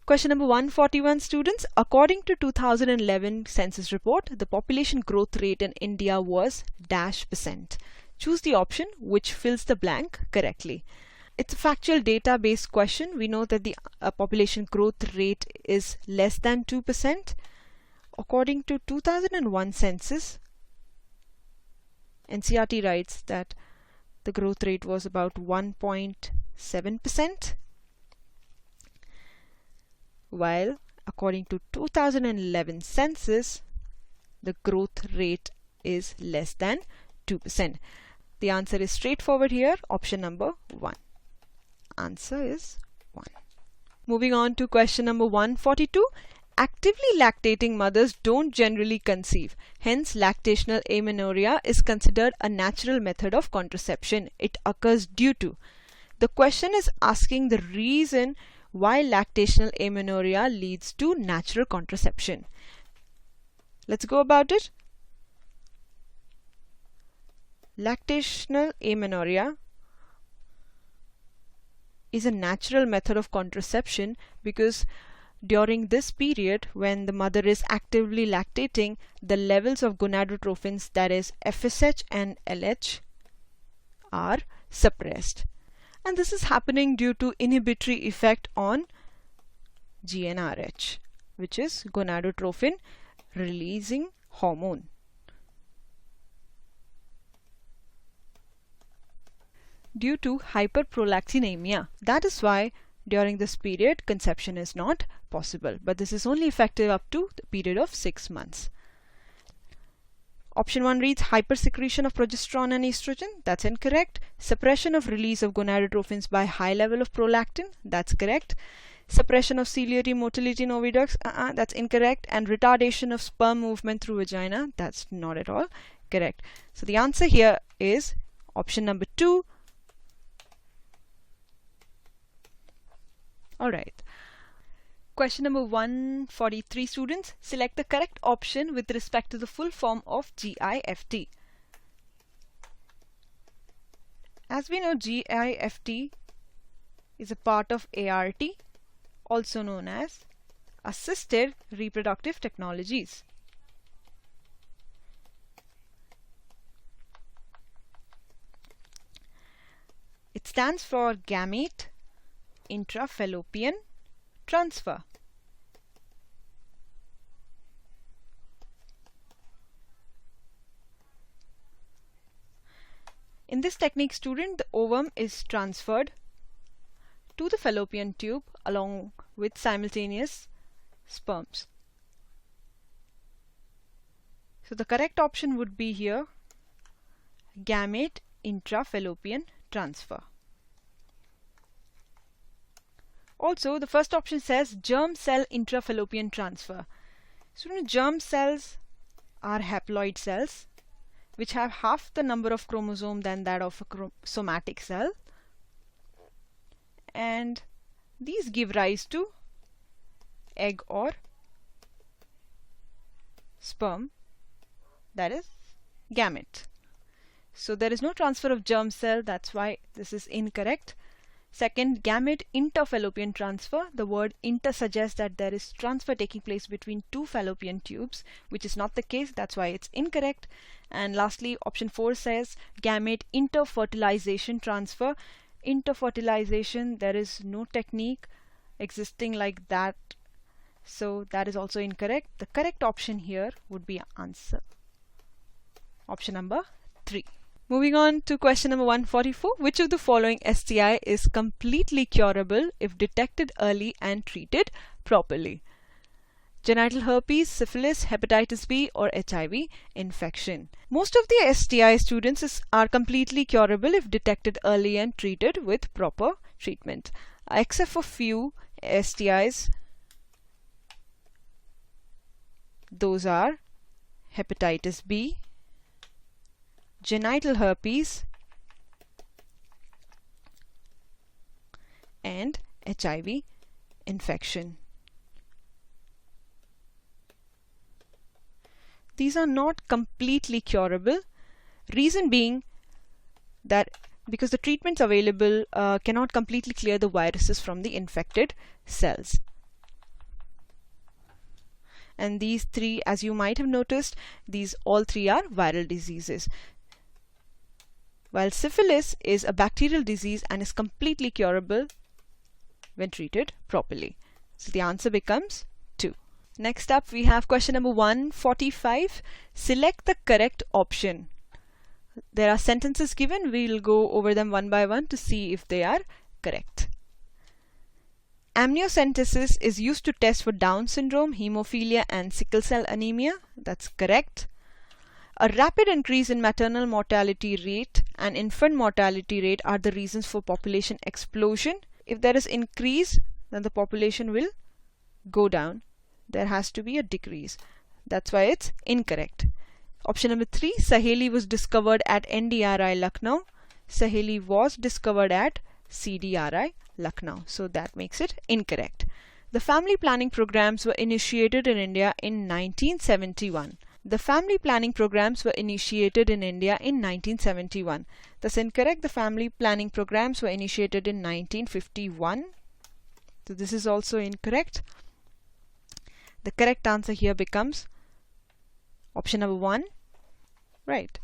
Question number 141, students. According to 2011 census report, the population growth rate in India was %. Choose the option which fills the blank correctly. It's a factual data-based question. We know that the population growth rate is less than 2%. According to 2001 census, NCERT writes that the growth rate was about 1.7%. While according to 2011 census, the growth rate is less than 2%. The answer is straightforward here, option number 1. Answer is 1. Moving on to question number 142. Actively lactating mothers don't generally conceive. Hence, lactational amenorrhea is considered a natural method of contraception. It occurs due to. The question is asking the reason why lactational amenorrhea leads to natural contraception. Let's go about it. Lactational amenorrhea is a natural method of contraception because during this period, when the mother is actively lactating, the levels of gonadotrophins, that is FSH and LH, are suppressed. And this is happening due to inhibitory effect on GnRH, which is gonadotrophin releasing hormone. Due to hyperprolactinemia. That is why during this period conception is not possible, but this is only effective up to the period of 6 months. Option 1 reads hypersecretion of progesterone and estrogen. That's incorrect. Suppression of release of gonadotrophins by high level of prolactin. That's correct. Suppression of ciliary motility in oviducts. That's incorrect. And retardation of sperm movement through vagina. That's not at all correct. So the answer here is option number 2. Alright. Question number 143, students. Select the correct option with respect to the full form of GIFT. As we know, GIFT is a part of ART, also known as Assisted Reproductive Technologies. It stands for Gamete Intrafallopian Transfer. In this technique, student, the ovum is transferred to the fallopian tube along with simultaneous sperms. So the correct option would be here, gamete intrafallopian transfer. Also, the first option says germ cell intrafallopian transfer. Student, germ cells are haploid cells which have half the number of chromosomes than that of a somatic cell, and these give rise to egg or sperm, that is gamete. So there is no transfer of germ cell, that's why this is incorrect. Second, gamete interfallopian transfer. The word inter suggests that there is transfer taking place between two fallopian tubes, which is not the case, that's why it's incorrect. And lastly, option 4 says gamete interfertilization transfer. Interfertilization, there is no technique existing like that, so that is also incorrect. The correct option here would be answer option number 3. Moving on to question number 144. Which of the following STI is completely curable if detected early and treated properly? Genital herpes, syphilis, hepatitis B, or HIV infection. Most of the STI, students, are completely curable if detected early and treated with proper treatment, except for few STIs. Those are hepatitis B, genital herpes, and HIV infection. These are not completely curable. Reason being that because the treatments available cannot completely clear the viruses from the infected cells. and these three, as you might have noticed, these all three are viral diseases. While syphilis is a bacterial disease and is completely curable when treated properly. So the answer becomes 2. Next up we have question number 145. Select the correct option. There are sentences given. We will go over them one by one to see if they are correct. Amniocentesis is used to test for Down syndrome, hemophilia and sickle cell anemia. That's correct. A rapid increase in maternal mortality rate and infant mortality rate are the reasons for population explosion. If there is increase, then the population will go down. There has to be a decrease. That's why it's incorrect. Option number 3, Saheli was discovered at NDRI Lucknow. Saheli was discovered at CDRI Lucknow. So that makes it incorrect. The family planning programs were initiated in India in 1971. The family planning programs were initiated in India in 1971. That's incorrect. The family planning programs were initiated in 1951. So this is also incorrect. The correct answer here becomes option number 1. Right.